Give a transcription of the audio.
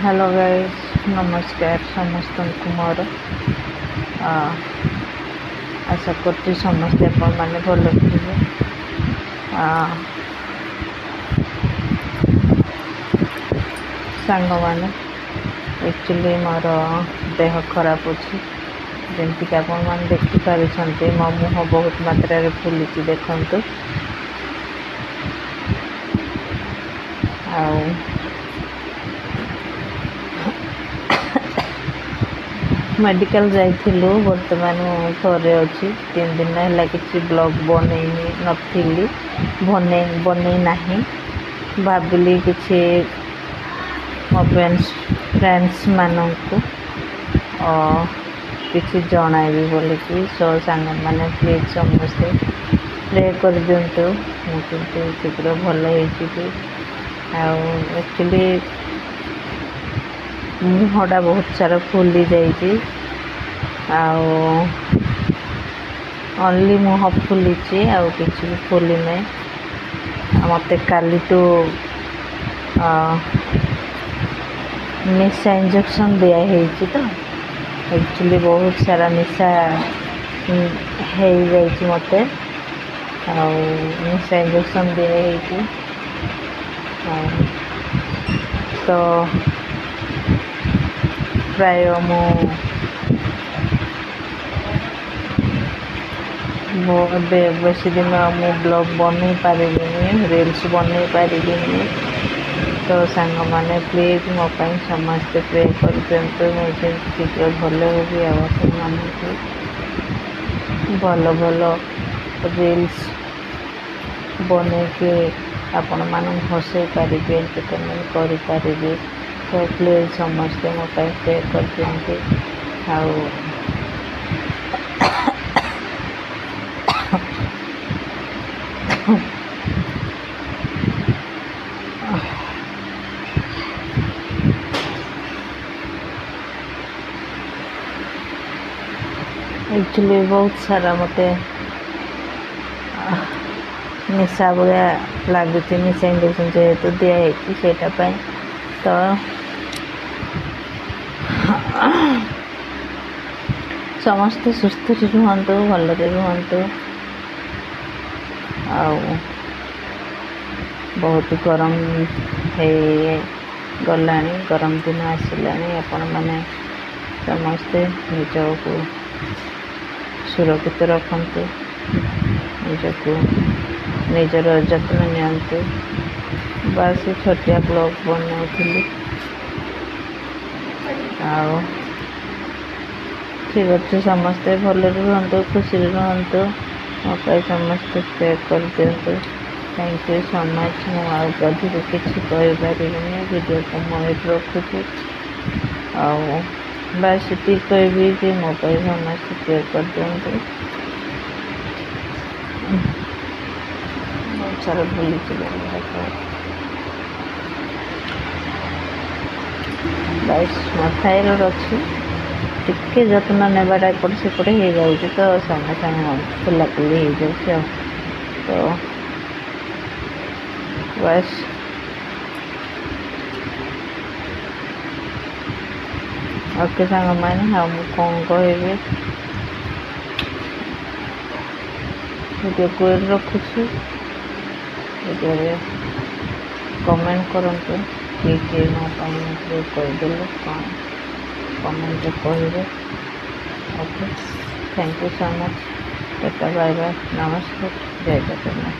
Hello guys, नमस्कार समस्तଙ୍କୁ ମୋର आशा କରୁଛି ସମସ୍ତେ ଆପଣମାନେ ଭଲ ଥିବେ। ସାଙ୍ଗମାନେ ଆକ୍ଚୁଆଲି ମୋର ଦେହ ଖରାପ ଅଛି, ଯେମିତିକି ଆପଣମାନେ ଦେଖିପାରୁଛନ୍ତି ମୋ ମୁହଁ ବହୁତ ମାତ୍ରାରେ ଫୁଲିଛି। ଦେଖନ୍ତୁ, ଆଉ ମେଡ଼ିକାଲ ଯାଇଥିଲୁ। ବର୍ତ୍ତମାନ ମୁଁ ଘରେ ଅଛି। 3 ଦିନ ହେଲା କିଛି ବ୍ଲଗ୍ ବନେଇ ନାହିଁ। ଭାବିଲି କିଛି ମୋ ଫ୍ରେଣ୍ଡସ୍ମାନଙ୍କୁ କିଛି ଜଣାଇବି ବୋଲିକି। ସାଙ୍ଗମାନେ ପ୍ଲିଜ୍ ସମସ୍ତେ ପ୍ରେ କରିଦିଅନ୍ତୁ ମୁଁ କିନ୍ତୁ ଶୀଘ୍ର ଭଲ ହେଇଯିବି। ଆଉ ଆକ୍ଚୁଆଲି ମୁହଁଟା ବହୁତ ସାରା ଫୁଲି ଯାଇଛି, ଆଉ ଓନ୍ଲି ମୁହଁ ଫୁଲିଛି, ଆଉ କିଛି ବି ଫୁଲି ନାହିଁ। ମୋତେ କାଲିଠୁ ନିଶା ଇଞ୍ଜେକ୍ସନ୍ ଦିଆହେଇଛି ତ, ଆକ୍ଚୁଆଲି ବହୁତ ସାରା ନିଶା ହେଇଯାଇଛି ମୋତେ, ଆଉ ନିଶା ଇଞ୍ଜେକ୍ସନ୍ ଦିଆହେଇଛି। ତ ପ୍ରାୟ ମୁଁ ଏବେ ବେଶୀ ଦିନ ମୁଁ ବ୍ଲଗ୍ ବନେଇ ପାରିବିନି, ରିଲ୍ସ ବନେଇ ପାରିବିନି। ତ ସାଙ୍ଗମାନେ ପ୍ଲିଜ୍ ମୋ ପାଇଁ ସମସ୍ତେ ପ୍ରେ କରିଦିଅନ୍ତୁ, ମୁଁ ଯେମିତି ଶୀଘ୍ର ଭଲ ହେବି, ଆଉ ଆପଣମାନଙ୍କୁ ଭଲ ଭଲ ରିଲ୍ସ ବନେଇକି ଆପଣମାନଙ୍କୁ ହସେଇ ପାରିବି, ଏଣ୍ଟରଟେନମେଣ୍ଟ କରିପାରିବି। ତ ପ୍ଲିଜ୍ ସମସ୍ତେ ମୋ ପାଇଁ ପ୍ରେ କରିଦିଅନ୍ତୁ। ଆଉ ଆକ୍ଚୁଆଲି ବହୁତ ସାରା ମୋତେ ନିଶା ଭଳିଆ ଲାଗୁଛି। ନିଶା ଇଞ୍ଜେକ୍ସନ୍ ଯେହେତୁ ଦିଆହେଇଛି ସେଇଟା ପାଇଁ। ତ ସମସ୍ତେ ସୁସ୍ଥରେ ରୁହନ୍ତୁ, ଭଲରେ ରୁହନ୍ତୁ। ଆଉ ବହୁତ ଗରମ ହେଇଗଲାଣି, ଗରମ ଦିନ ଆସିଲାଣି। ଆପଣମାନେ ସମସ୍ତେ ନିଜକୁ ସୁରକ୍ଷିତ ରଖନ୍ତୁ, ନିଜର ଯତ୍ନ ନିଅନ୍ତୁ। ବାସ୍ ଛୋଟିଆ ବ୍ଲଗ୍ ବନାଉଥିଲି। ଆଉ ଠିକ୍ ଅଛି, ସମସ୍ତେ ଭଲରେ ରୁହନ୍ତୁ, ଖୁସିରେ ରୁହନ୍ତୁ। ମୋ ପାଇଁ ସମସ୍ତେ ପ୍ରେ କରିଦିଅନ୍ତୁ। Thank you so much. ମୁଁ ଆଉ ଅଧିକ କିଛି କହିପାରିବିନି, ଭିଡ଼ିଓକୁ ମୁଁ ଏଇଠି ରଖୁଛି। ଆଉ ବାସ୍ ଏତିକି କହିବି ଯେ ମୋ ପାଇଁ ସମସ୍ତେ ପ୍ରେ କରିଦିଅନ୍ତୁ। ବହୁତ ସାରା ଭୁଲିଛି ବାସ୍ ମୋ ଥାଇରଏଡ଼୍ ଅଛି, ଟିକେ ଯତ୍ନ ନେବାଟା ଏପଟେ ସେପଟେ ହେଇଯାଉଛି, ତ ସାଙ୍ଗେ ସାଙ୍ଗେ ଫୁଲାଫୁଲି ହେଇଯାଉଛି। ଆଉ ତ ବାସ୍ ଓକେ ସାଙ୍ଗମାନେ, ଆଉ ମୁଁ କ'ଣ କହିବି, ଭିଡ଼ିଓକୁ ଏଇଠି ରଖୁଛି। ଭିଡ଼ିଓରେ କମେଣ୍ଟ କରନ୍ତୁ, କିଏ ମୋ ପାଇଁ ପ୍ରେ କରିଦେଲେ କ'ଣ କମେଣ୍ଟରେ କହିବେ। Okay, thank you so much. Tata, bye bye, ନମସ୍କାର, ଜୟ ଜଗନ୍ନାଥ।